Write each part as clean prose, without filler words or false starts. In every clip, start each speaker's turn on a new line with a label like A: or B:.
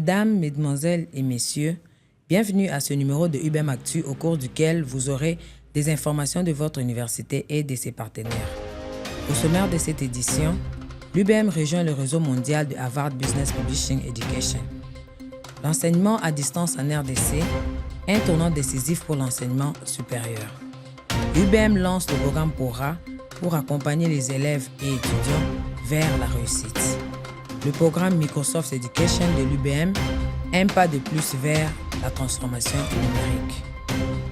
A: Mesdames, Mesdemoiselles et Messieurs, bienvenue à ce numéro de UBM Actu au cours duquel vous aurez des informations de votre université et de ses partenaires. Au sommaire de cette édition, l'UBM rejoint le réseau mondial de Harvard Business Publishing Education. L'enseignement à distance en RDC, un tournant décisif pour l'enseignement supérieur. UBM lance le programme PORA pour accompagner les élèves et étudiants vers la réussite. Le programme Microsoft Education de l'UBM, un pas de plus vers la transformation numérique.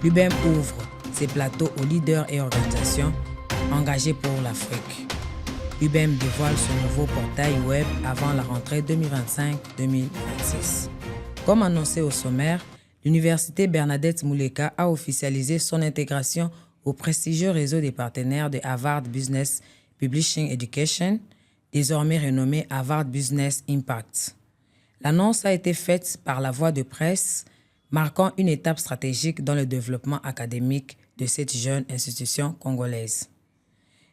A: L'UBM ouvre ses plateaux aux leaders et organisations engagés pour l'Afrique. UBM dévoile son nouveau portail web avant la rentrée 2025-2026. Comme annoncé au sommaire, l'Université Bernadette Mouleka a officialisé son intégration au prestigieux réseau des partenaires de Harvard Business Publishing Education, désormais renommé Harvard Business Impact. L'annonce a été faite par la voie de presse, marquant une étape stratégique dans le développement académique de cette jeune institution congolaise.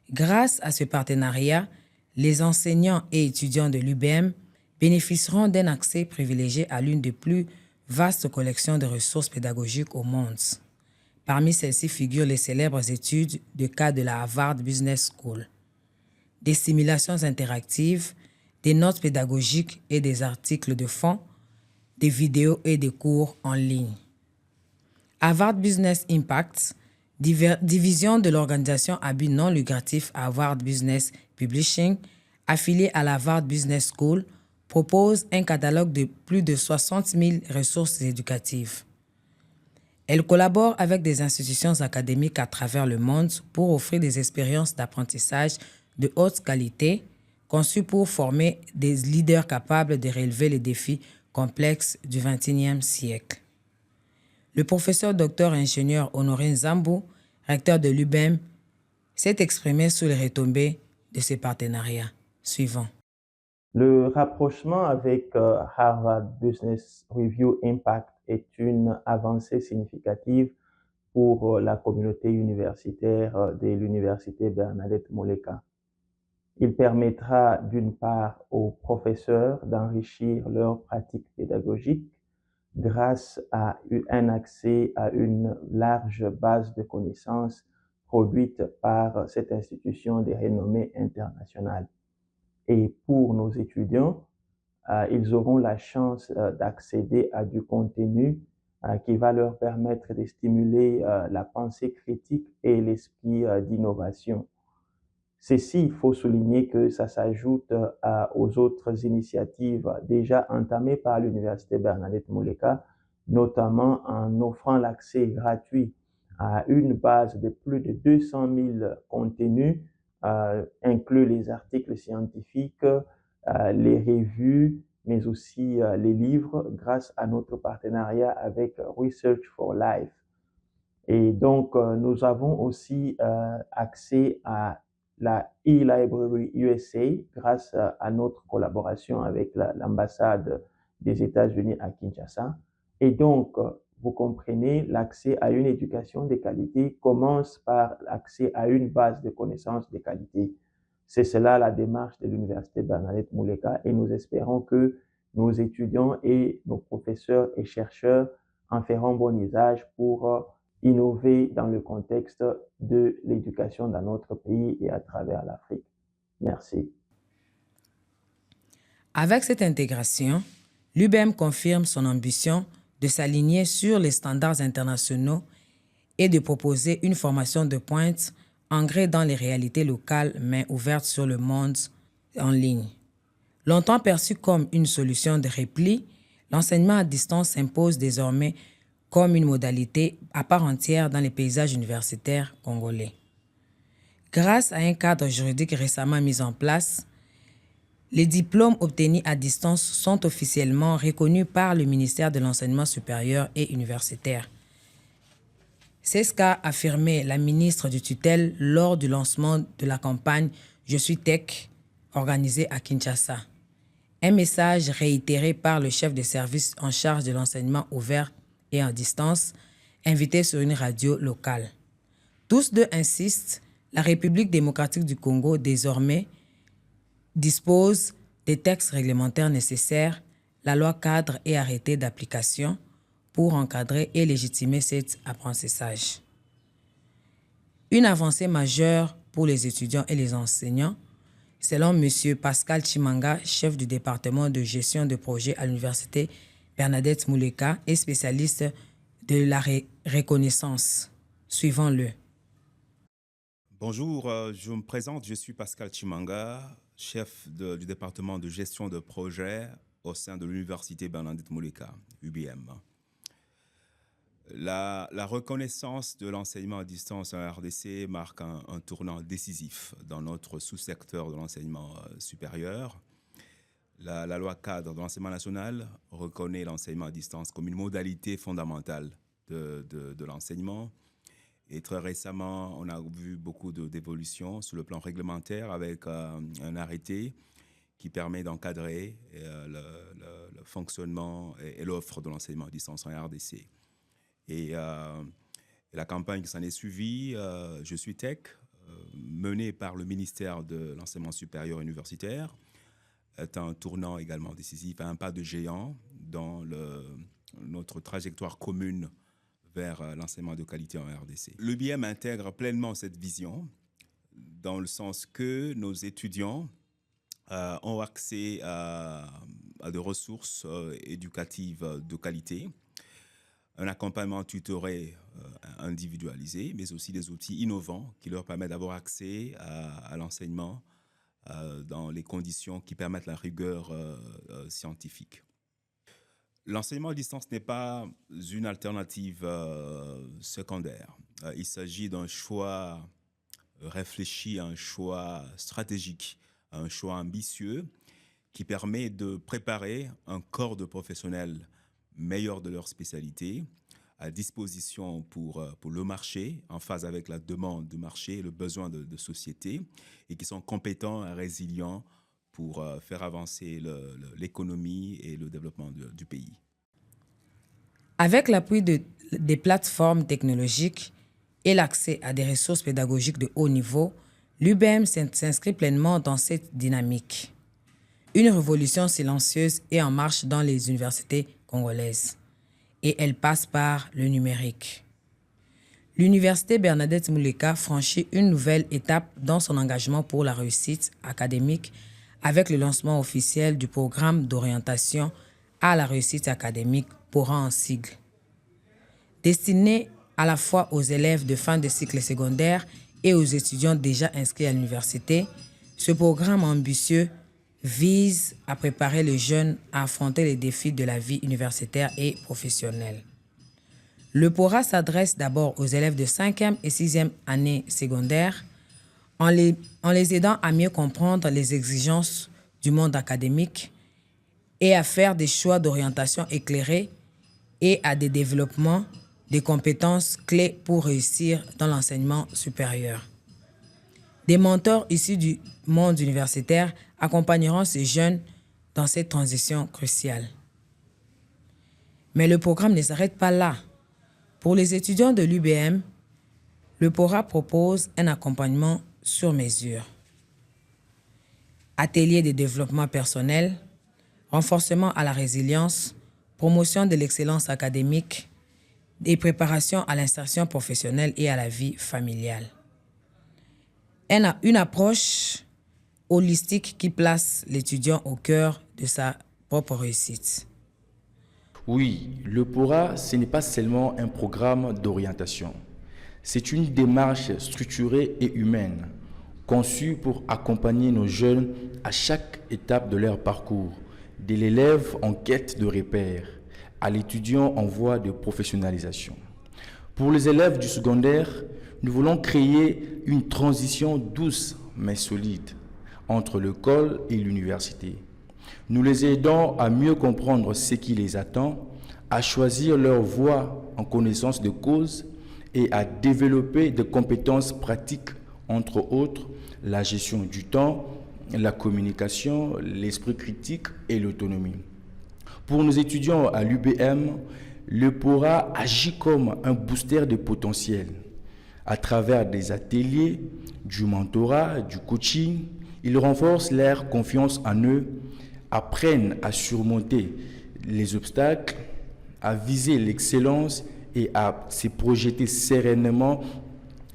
A: Grâce à ce partenariat, les enseignants et étudiants de l'UBM bénéficieront d'un accès privilégié à l'une des plus vastes collections de ressources pédagogiques au monde. Parmi celles-ci figurent les célèbres études de cas de la Harvard Business School, des simulations interactives, des notes pédagogiques et des articles de fond, des vidéos et des cours en ligne. Harvard Business Impact, division de l'organisation à but non lucratif Harvard Business Publishing, affiliée à la Harvard Business School, propose un catalogue de plus de 60 000 ressources éducatives. Elle collabore avec des institutions académiques à travers le monde pour offrir des expériences d'apprentissage de haute qualité, conçues pour former des leaders capables de relever les défis complexes du XXIe siècle. Le professeur docteur ingénieur Honoré Nzambou, recteur de l'UBM, s'est exprimé sur les retombées de ce partenariat. Suivant.
B: Le rapprochement avec Harvard Business Review Impact est une avancée significative pour la communauté universitaire de l'Université Bernadette Mouleka. Il permettra d'une part aux professeurs d'enrichir leurs pratiques pédagogiques grâce à un accès à une large base de connaissances produite par cette institution de renommée internationale. Et pour nos étudiants, ils auront la chance d'accéder à du contenu qui va leur permettre de stimuler la pensée critique et l'esprit d'innovation. Ceci, il faut souligner que ça s'ajoute aux autres initiatives déjà entamées par l'Université Bernadette Mouleka, notamment en offrant l'accès gratuit à une base de plus de 200 000 contenus, inclut les articles scientifiques, les revues, mais aussi les livres, grâce à notre partenariat avec Research for Life. Et donc, nous avons aussi accès à la e-Library USA grâce à notre collaboration avec l'ambassade des États-Unis à Kinshasa. Et donc, vous comprenez, l'accès à une éducation de qualité commence par l'accès à une base de connaissances de qualité. C'est cela la démarche de l'Université Bernadette Mouleka et nous espérons que nos étudiants et nos professeurs et chercheurs en feront bon usage pour innover dans le contexte de l'éducation dans notre pays et à travers l'Afrique. Merci.
A: Avec cette intégration, l'UBM confirme son ambition de s'aligner sur les standards internationaux et de proposer une formation de pointe ancrée dans les réalités locales mais ouverte sur le monde en ligne. Longtemps perçu comme une solution de repli, l'enseignement à distance s'impose désormais comme une modalité à part entière dans les paysages universitaires congolais. Grâce à un cadre juridique récemment mis en place, les diplômes obtenus à distance sont officiellement reconnus par le ministère de l'Enseignement supérieur et universitaire. C'est ce qu'a affirmé la ministre du tutelle lors du lancement de la campagne « Je suis Tech » organisée à Kinshasa. Un message réitéré par le chef de service en charge de l'enseignement ouvert et en distance, invité sur une radio locale. Tous deux insistent, la République démocratique du Congo désormais dispose des textes réglementaires nécessaires la loi cadre et arrêté d'application pour encadrer et légitimer cet apprentissage. Une avancée majeure pour les étudiants et les enseignants, selon M. Pascal Chimanga, chef du département de gestion de projet à l'Université Bernadette Mouleka et spécialiste de la reconnaissance. Suivons-le.
C: Bonjour, je me présente, je suis Pascal Chimanga, chef du département de gestion de projet au sein de l'Université Bernadette Mouleka, UBM. La reconnaissance de l'enseignement à distance en RDC marque un tournant décisif dans notre sous-secteur de l'enseignement supérieur. La loi cadre de l'enseignement national reconnaît l'enseignement à distance comme une modalité fondamentale de l'enseignement. Et très récemment, on a vu beaucoup d'évolutions sur le plan réglementaire avec un arrêté qui permet d'encadrer le fonctionnement et l'offre de l'enseignement à distance en RDC. Et la campagne qui s'en est suivie, Je suis tech, menée par le ministère de l'Enseignement supérieur universitaire, est un tournant également décisif, un pas de géant dans notre trajectoire commune vers l'enseignement de qualité en RDC. L'UBM intègre pleinement cette vision dans le sens que nos étudiants ont accès à des ressources éducatives de qualité, un accompagnement tutoré individualisé, mais aussi des outils innovants qui leur permettent d'avoir accès à l'enseignement dans les conditions qui permettent la rigueur scientifique. L'enseignement à distance n'est pas une alternative secondaire. Il s'agit d'un choix réfléchi, un choix stratégique, un choix ambitieux qui permet de préparer un corps de professionnels meilleurs de leur spécialité, à disposition pour le marché, en phase avec la demande du marché et le besoin de société, et qui sont compétents et résilients pour faire avancer l'économie et le développement du pays.
A: Avec l'appui des plateformes technologiques et l'accès à des ressources pédagogiques de haut niveau, l'UBM s'inscrit pleinement dans cette dynamique. Une révolution silencieuse est en marche dans les universités congolaises, et elle passe par le numérique. L'Université Bernadette Mouleka franchit une nouvelle étape dans son engagement pour la réussite académique avec le lancement officiel du programme d'orientation à la réussite académique, PORA en sigle. Destiné à la fois aux élèves de fin de cycle secondaire et aux étudiants déjà inscrits à l'université, ce programme ambitieux vise à préparer les jeunes à affronter les défis de la vie universitaire et professionnelle. Le PORA s'adresse d'abord aux élèves de 5e et 6e année secondaire en les aidant à mieux comprendre les exigences du monde académique et à faire des choix d'orientation éclairés et à des développements des compétences clés pour réussir dans l'enseignement supérieur. Des mentors issus du monde universitaire accompagneront ces jeunes dans cette transition cruciale. Mais le programme ne s'arrête pas là. Pour les étudiants de l'UBM, le PORA propose un accompagnement sur mesure. Ateliers de développement personnel, renforcement à la résilience, promotion de l'excellence académique et préparation à l'insertion professionnelle et à la vie familiale. Une approche holistique qui place l'étudiant au cœur de sa propre réussite.
D: Oui, le PORA, ce n'est pas seulement un programme d'orientation. C'est une démarche structurée et humaine, conçue pour accompagner nos jeunes à chaque étape de leur parcours, de l'élève en quête de repères à l'étudiant en voie de professionnalisation. Pour les élèves du secondaire, nous voulons créer une transition douce mais solide entre l'école et l'université. Nous les aidons à mieux comprendre ce qui les attend, à choisir leur voie en connaissance de cause et à développer des compétences pratiques, entre autres la gestion du temps, la communication, l'esprit critique et l'autonomie. Pour nos étudiants à l'UBM, le PORA agit comme un booster de potentiel. À travers des ateliers, du mentorat, du coaching, il renforce leur confiance en eux, apprennent à surmonter les obstacles, à viser l'excellence et à se projeter sereinement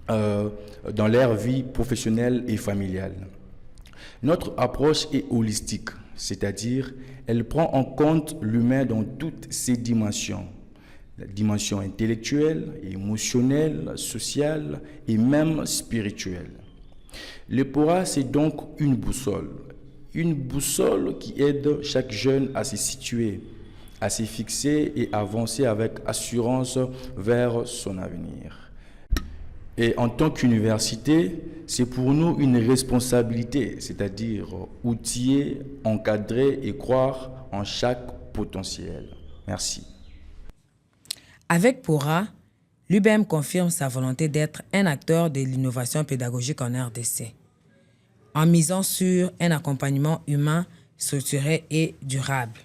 D: dans leur vie professionnelle et familiale. Notre approche est holistique, c'est-à-dire elle prend en compte l'humain dans toutes ses dimensions. La dimension intellectuelle, émotionnelle, sociale et même spirituelle. L'EPORA, c'est donc une boussole qui aide chaque jeune à se situer, à se fixer et avancer avec assurance vers son avenir. Et en tant qu'université, c'est pour nous une responsabilité, c'est-à-dire outiller, encadrer et croire en chaque potentiel. Merci.
A: Avec PORA, l'UBM confirme sa volonté d'être un acteur de l'innovation pédagogique en RDC, en misant sur un accompagnement humain, structuré et durable.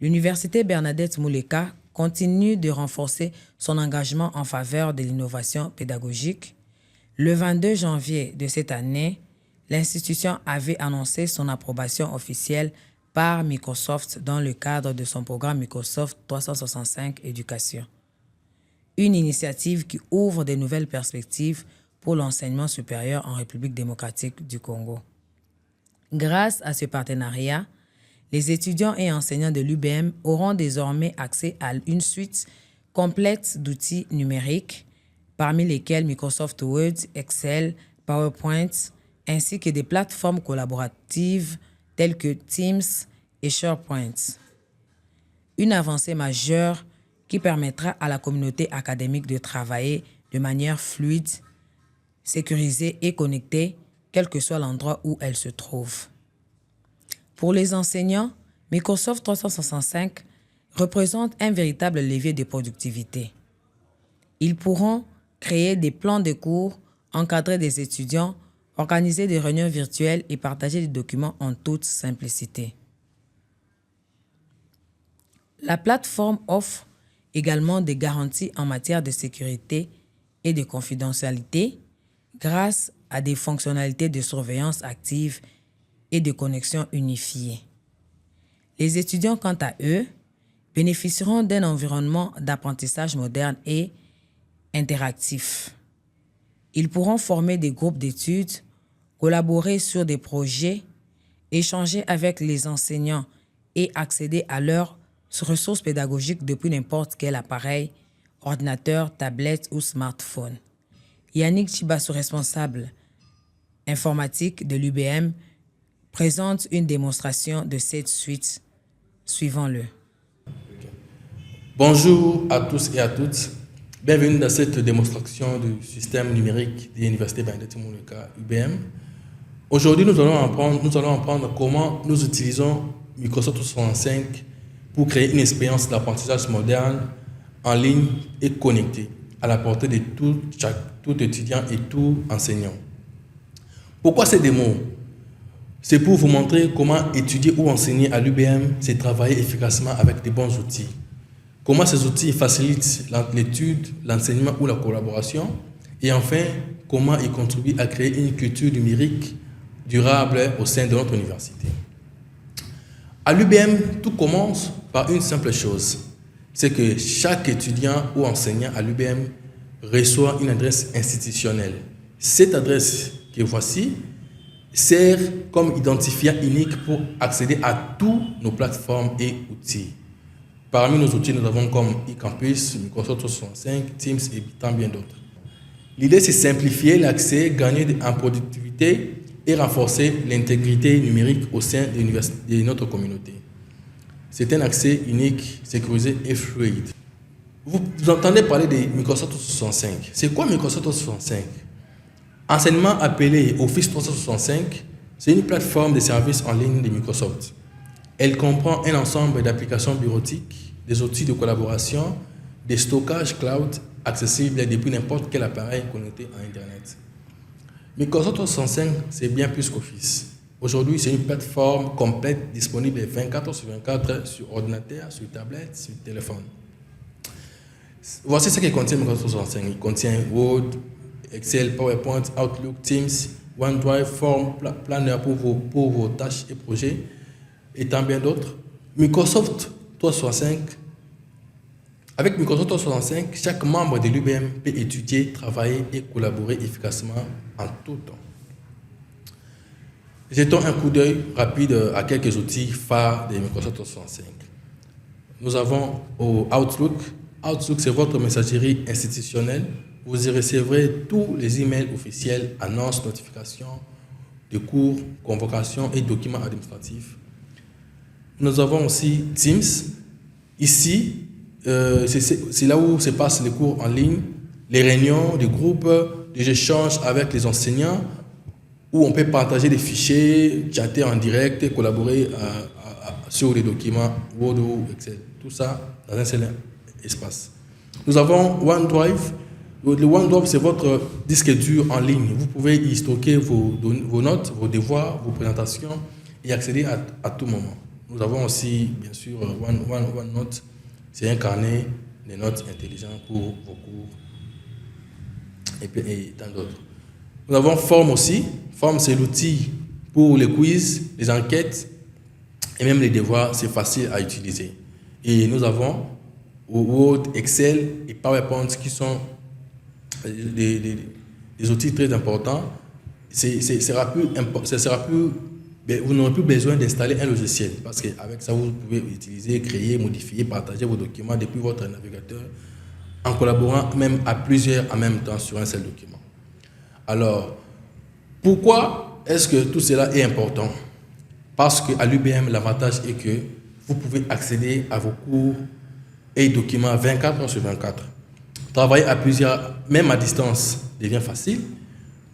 A: L'Université Bernadette Mouleka continue de renforcer son engagement en faveur de l'innovation pédagogique. Le 22 janvier de cette année, l'institution avait annoncé son approbation officielle par Microsoft dans le cadre de son programme Microsoft 365 Éducation. Une initiative qui ouvre de nouvelles perspectives pour l'enseignement supérieur en République démocratique du Congo. Grâce à ce partenariat, les étudiants et enseignants de l'UBM auront désormais accès à une suite complète d'outils numériques, parmi lesquels Microsoft Word, Excel, PowerPoint, ainsi que des plateformes collaboratives telles que Teams et SharePoint. Une avancée majeure qui permettra à la communauté académique de travailler de manière fluide, sécurisée et connectée, quel que soit l'endroit où elle se trouve. Pour les enseignants, Microsoft 365 représente un véritable levier de productivité. Ils pourront créer des plans de cours, encadrer des étudiants, organiser des réunions virtuelles et partager des documents en toute simplicité. La plateforme offre également des garanties en matière de sécurité et de confidentialité grâce à des fonctionnalités de surveillance active et de connexion unifiée. Les étudiants, quant à eux, bénéficieront d'un environnement d'apprentissage moderne et interactif. Ils pourront former des groupes d'études, collaborer sur des projets, échanger avec les enseignants et accéder à leurs ressources pédagogiques depuis n'importe quel appareil, ordinateur, tablette ou smartphone. Yannick Chibassou, responsable informatique de l'UBM, présente une démonstration de cette suite. Suivons-le.
E: Bonjour à tous et à toutes. Bienvenue dans cette démonstration du système numérique de l'Université Bernadette Mouleka UBM. Aujourd'hui, nous allons apprendre comment nous utilisons Microsoft 365 pour créer une expérience d'apprentissage moderne, en ligne et connectée, à la portée de tout étudiant et tout enseignant. Pourquoi ces démos? C'est pour vous montrer comment étudier ou enseigner à l'UBM, c'est travailler efficacement avec de bons outils. Comment ces outils facilitent l'étude, l'enseignement ou la collaboration. Et enfin, comment ils contribuent à créer une culture numérique durable au sein de notre université. À l'UBM, tout commence par une simple chose. C'est que chaque étudiant ou enseignant à l'UBM reçoit une adresse institutionnelle. Cette adresse que voici sert comme identifiant unique pour accéder à toutes nos plateformes et outils. Parmi nos outils, nous avons comme eCampus, Microsoft 365, Teams et tant bien d'autres. L'idée, c'est simplifier l'accès, gagner en productivité et renforcer l'intégrité numérique au sein de notre communauté. C'est un accès unique, sécurisé et fluide. Vous entendez parler de Microsoft 365. C'est quoi Microsoft 365? Anciennement appelé Office 365, c'est une plateforme de services en ligne de Microsoft. Elle comprend un ensemble d'applications bureautiques, des outils de collaboration, des stockages cloud accessibles depuis n'importe quel appareil connecté à Internet. Microsoft 365, c'est bien plus qu'Office. Aujourd'hui, c'est une plateforme complète disponible 24/24 sur ordinateur, sur tablette, sur téléphone. Voici ce que contient Microsoft 365. Il contient Word, Excel, PowerPoint, Outlook, Teams, OneDrive, Form, Planner pour vos tâches et projets, et tant bien d'autres. Microsoft 365. Avec Microsoft 365, chaque membre de l'UBM peut étudier, travailler et collaborer efficacement en tout temps. Jetons un coup d'œil rapide à quelques outils phares de Microsoft 365. Nous avons Outlook. Outlook, c'est votre messagerie institutionnelle. Vous y recevrez tous les emails officiels, annonces, notifications de cours, convocations et documents administratifs. Nous avons aussi Teams. Ici, c'est là où se passent les cours en ligne, les réunions, les groupes, les échanges avec les enseignants, où on peut partager des fichiers, chatter en direct et collaborer sur les documents Word ou Excel. Tout ça dans un seul espace. Nous avons OneDrive. Le OneDrive, c'est votre disque dur en ligne. Vous pouvez y stocker vos notes, vos devoirs, vos présentations et accéder à tout moment. Nous avons aussi, bien sûr, OneNote. C'est un carnet de notes intelligent pour vos cours et tant d'autres. Nous avons Form aussi. Form, c'est l'outil pour les quiz, les enquêtes et même les devoirs. C'est facile à utiliser. Et nous avons Word, Excel et PowerPoint qui sont des outils très importants. Vous n'aurez plus besoin d'installer un logiciel parce qu'avec ça, vous pouvez utiliser, créer, modifier, partager vos documents depuis votre navigateur en collaborant même à plusieurs en même temps sur un seul document. Alors, pourquoi est-ce que tout cela est important? Parce qu'à l'UBM, l'avantage est que vous pouvez accéder à vos cours et documents 24 heures sur 24. Travailler à plusieurs, même à distance, devient facile.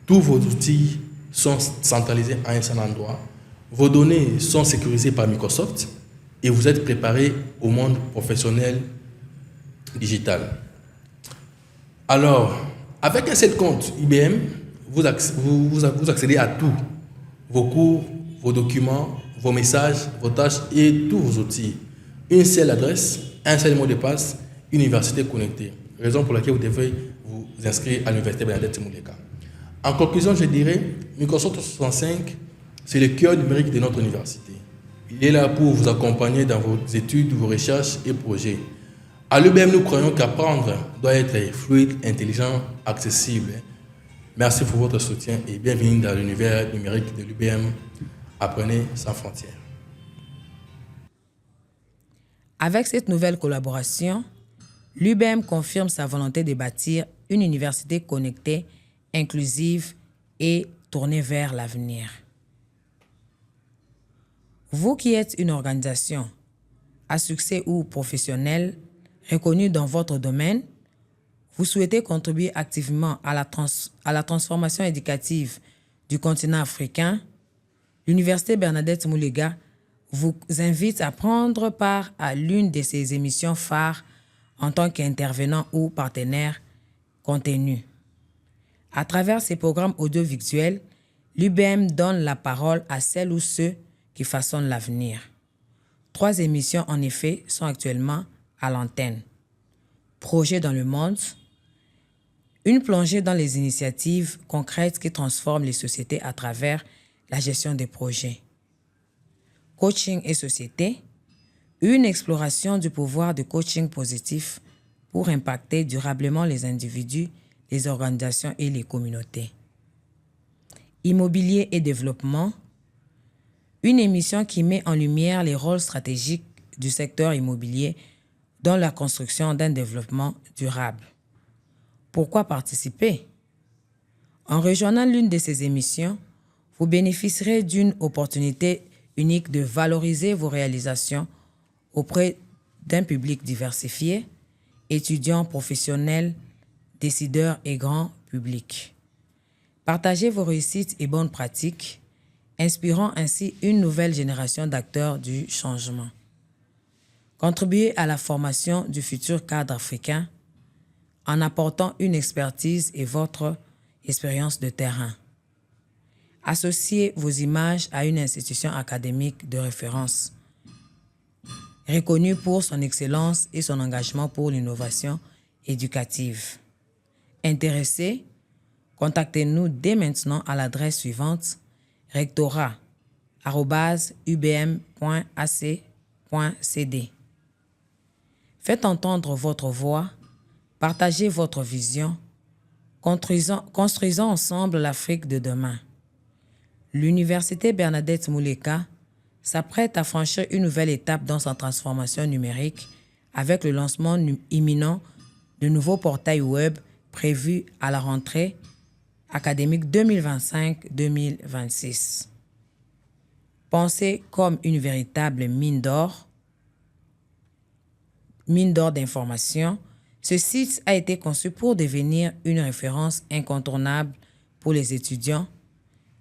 E: Tous vos outils sont centralisés à un seul endroit. Vos données sont sécurisées par Microsoft et vous êtes préparé au monde professionnel digital. Alors, avec un seul compte IBM, vous accédez à tout. Vos cours, vos documents, vos messages, vos tâches et tous vos outils. Une seule adresse, un seul mot de passe, université connectée. Raison pour laquelle vous devez vous inscrire à l'université Bernadette Mouleka. En conclusion, je dirais, Microsoft 365, c'est le cœur numérique de notre université. Il est là pour vous accompagner dans vos études, vos recherches et projets. À l'UBM, nous croyons qu'apprendre doit être fluide, intelligent, accessible. Merci pour votre soutien et bienvenue dans l'univers numérique de l'UBM. Apprenez sans frontières.
A: Avec cette nouvelle collaboration, l'UBM confirme sa volonté de bâtir une université connectée, inclusive et tournée vers l'avenir. Vous qui êtes une organisation à succès ou professionnelle reconnue dans votre domaine, vous souhaitez contribuer activement à la transformation éducative du continent africain, l'Université Bernadette Mouleka vous invite à prendre part à l'une de ses émissions phares en tant qu'intervenant ou partenaire contenu. À travers ces programmes audiovisuels, l'UBM donne la parole à celles ou ceux qui façonnent l'avenir. 3 émissions, en effet, sont actuellement à l'antenne. Projet dans le monde, une plongée dans les initiatives concrètes qui transforment les sociétés à travers la gestion des projets. Coaching et société, une exploration du pouvoir de coaching positif pour impacter durablement les individus, les organisations et les communautés. Immobilier et développement, une émission qui met en lumière les rôles stratégiques du secteur immobilier dans la construction d'un développement durable. Pourquoi participer? En rejoignant l'une de ces émissions, vous bénéficierez d'une opportunité unique de valoriser vos réalisations auprès d'un public diversifié, étudiants, professionnels, décideurs et grand public. Partagez vos réussites et bonnes pratiques, inspirant ainsi une nouvelle génération d'acteurs du changement. Contribuez à la formation du futur cadre africain en apportant une expertise et votre expérience de terrain. Associez vos images à une institution académique de référence, reconnue pour son excellence et son engagement pour l'innovation éducative. Intéressés, contactez-nous dès maintenant à l'adresse suivante rectorat@ @ubm.ac.cd. Faites entendre votre voix, partagez votre vision, construisons ensemble l'Afrique de demain. L'Université Bernadette Mouleka s'apprête à franchir une nouvelle étape dans sa transformation numérique avec le lancement imminent de nouveaux portails web prévus à la rentrée académique 2025-2026. Pensé comme une véritable mine d'or d'informations, ce site a été conçu pour devenir une référence incontournable pour les étudiants,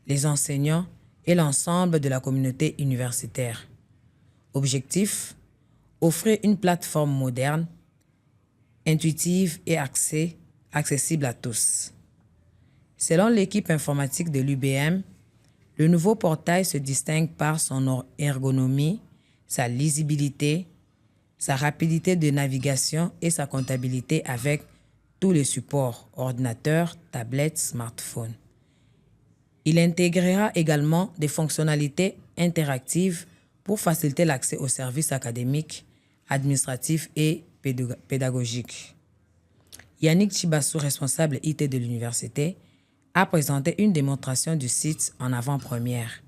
A: les enseignants et l'ensemble de la communauté universitaire. Objectif: offrir une plateforme moderne, intuitive et accessible à tous. Selon l'équipe informatique de l'UBM, le nouveau portail se distingue par son ergonomie, sa lisibilité, sa rapidité de navigation et sa comptabilité avec tous les supports, ordinateurs, tablettes, smartphones. Il intégrera également des fonctionnalités interactives pour faciliter l'accès aux services académiques, administratifs et pédagogiques. Yannick Chibassou, responsable IT de l'université, a présenté une démonstration du site en avant-première.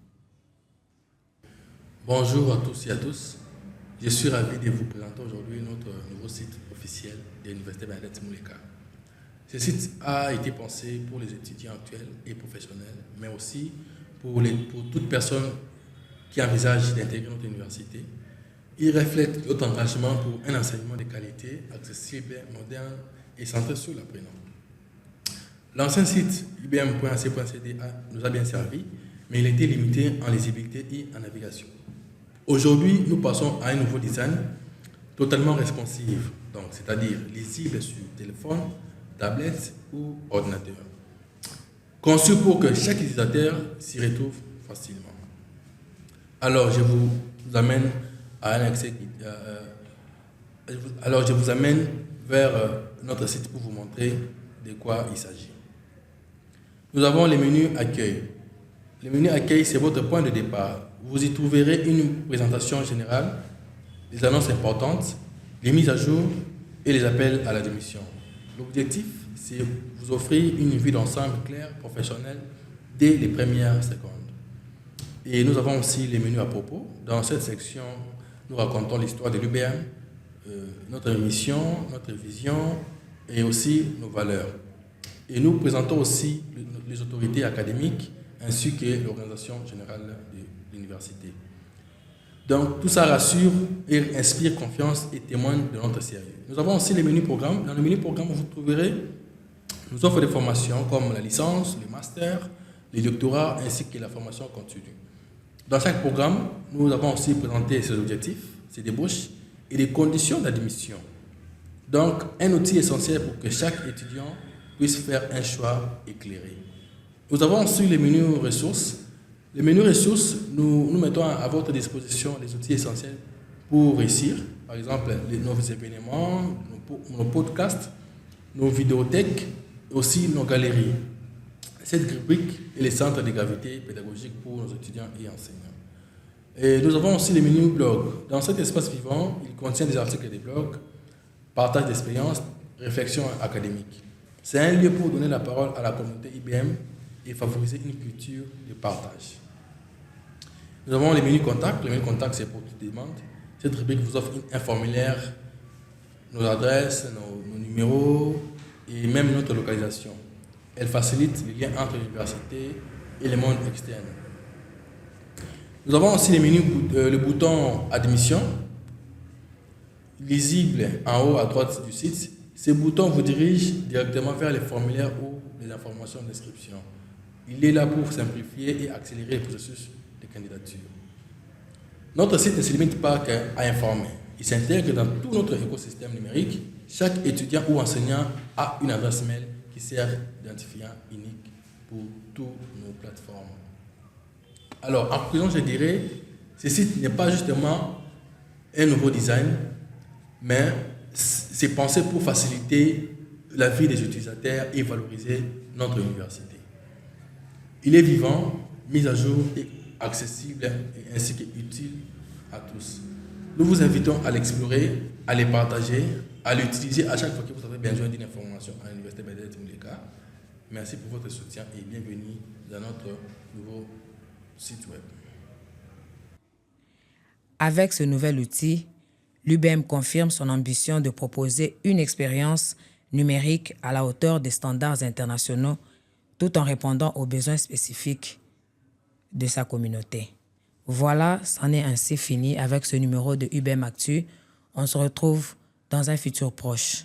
E: Bonjour à tous et à tous. Je suis ravi de vous présenter aujourd'hui notre nouveau site officiel de l'Université Bernadette Mouleka. Ce site a été pensé pour les étudiants actuels et professionnels, mais aussi pour toute personne qui envisage d'intégrer notre université. Il reflète notre engagement pour un enseignement de qualité, accessible, moderne et centré sur l'apprenant. L'ancien site ubm.ac.cd nous a bien servi, mais il était limité en lisibilité et en navigation. Aujourd'hui, nous passons à un nouveau design totalement responsive, c'est-à-dire lisible sur téléphone, tablette ou ordinateur, conçu pour que chaque utilisateur s'y retrouve facilement. Alors, je vous amène vers notre site pour vous montrer de quoi il s'agit. Nous avons le menu Accueil. Le menu Accueil, c'est votre point de départ. Vous y trouverez une présentation générale, les annonces importantes, les mises à jour et les appels à l'admission. L'objectif, c'est vous offrir une vue d'ensemble claire, professionnelle, dès les premières secondes. Et nous avons aussi les menus à propos. Dans cette section, nous racontons l'histoire de l'UBM, notre mission, notre vision et aussi nos valeurs. Et nous présentons aussi les autorités académiques ainsi que l'organisation générale de l'université. Donc tout ça rassure et inspire confiance et témoigne de notre sérieux. Nous avons aussi les menus programmes. Dans le menu programme, vous trouverez nous offrons des formations comme la licence, le master, les doctorats ainsi que la formation continue. Dans chaque programme, nous avons aussi présenté ses objectifs, ses débauches et les conditions d'admission. Donc, un outil essentiel pour que chaque étudiant puisse faire un choix éclairé. Nous avons aussi les menus ressources. Les menus ressources, nous mettons à votre disposition les outils essentiels pour réussir. Par exemple, nos événements, nos podcasts, nos vidéothèques, aussi nos galeries. Cette rubrique est le centre de gravité pédagogique pour nos étudiants et enseignants. Et nous avons aussi les menus blog. Dans cet espace vivant, il contient des articles et des blogs, partage d'expériences, réflexion académique. C'est un lieu pour donner la parole à la communauté IBM et favoriser une culture de partage. Nous avons les menus contacts. Le menu contact, c'est pour toute demande. Cette rubrique vous offre un formulaire, nos adresses, nos numéros et même notre localisation. Elle facilite les liens entre l'université et le monde externe. Nous avons aussi les menus, le bouton admission, lisible en haut à droite du site. Ce bouton vous dirige directement vers les formulaires ou les informations d'inscription. Il est là pour simplifier et accélérer le processus de candidature. Notre site ne se limite pas qu'à informer. Il s'intègre dans tout notre écosystème numérique. Chaque étudiant ou enseignant a une adresse mail qui sert d'identifiant unique pour toutes nos plateformes. Alors, en conclusion, je dirais, ce site n'est pas justement un nouveau design, mais c'est pensé pour faciliter la vie des utilisateurs et valoriser notre université. Il est vivant, mis à jour et accessible et ainsi qu'utile à tous. Nous vous invitons à l'explorer, à les partager, à l'utiliser à chaque fois que vous avez besoin d'une information à l'Université Bernadette Muleka. Merci pour votre soutien et bienvenue dans notre nouveau site web.
A: Avec ce nouvel outil, l'UBM confirme son ambition de proposer une expérience numérique à la hauteur des standards internationaux tout en répondant aux besoins spécifiques de sa communauté. Voilà, c'en est ainsi fini avec ce numéro de UBM Actu. On se retrouve dans un futur proche.